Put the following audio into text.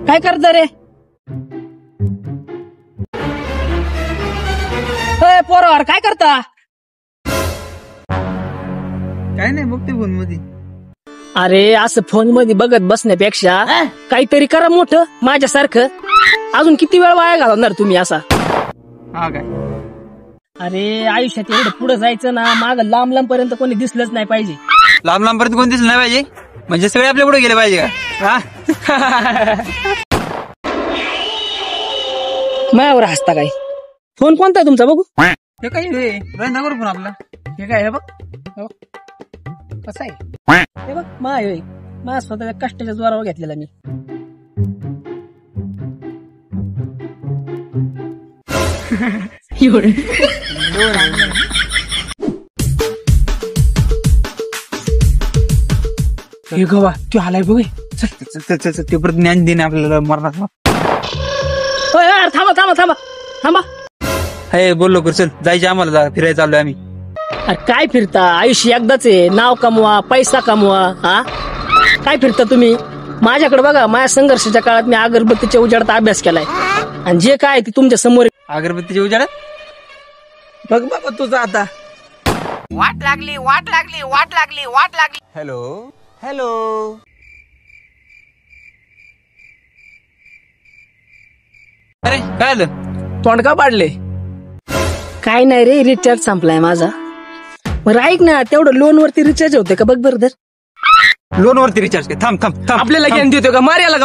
काय करता रे? पोरावर काय करता? काय नाही बघते फोन मध्ये. अरे असं फोन मध्ये बघत बसण्यापेक्षा काहीतरी करा मोठं माझ्यासारखं. अजून किती वेळ वाया घालवणार तुम्ही असा? हा काय? अरे आयुष्यात एवढं पुढे जायचं ना, माग लांब लांब पर्यंत कोणी दिसलंच नाही पाहिजे. लांब लांब पर्यंत कोण दिसलं नाही पाहिजे म्हणजे सगळे आपल्या पुढे गेले पाहिजे का? मायावर हसता काय? फोन कोणता आहे तुमचा बघू? हे काय रंगावर फोन आपला. हे काय? हे बघ कसं आहे? हे बघ माझ्या स्वतःच्या कष्टाच्या जोरावर घेतलेला मी. हे गवा तू आलाय बघ. चल ते परत ज्ञान देणे आपल्याला मरणार. थांबा थांबा थांबा थांबा. हे बोललो कर चल जायचे आम्हाला फिरायला चाललोय आम्ही. अरे काय फिरता? आयुष्य एकदाच आहे. नाव कमवा, पैसा कमवा. हा काय फिरता तुम्ही? माझ्याकडे बघा, माझ्या संघर्षाच्या काळात मी अगरबत्तीच्या उजाडात अभ्यास केलाय आणि जे काय ते तुमच्या समोर. अगरबत्तीच्या उजाडात बघ बाबा तुझा आता. वाट लागली वाट लागली वाट लागली वाट लागली. Hello hello. अरे काय आलं? तोंड का पाडले? काय नाही रे, रिचार्ज संपलाय माझा. बरं ऐक ना, तेवढं लोन वरती रिचार्ज होते का बघ बरं. लोन वरती रिचार्ज थांब थांब थांब. आपल्याला ज्ञान देतो का? मार्याला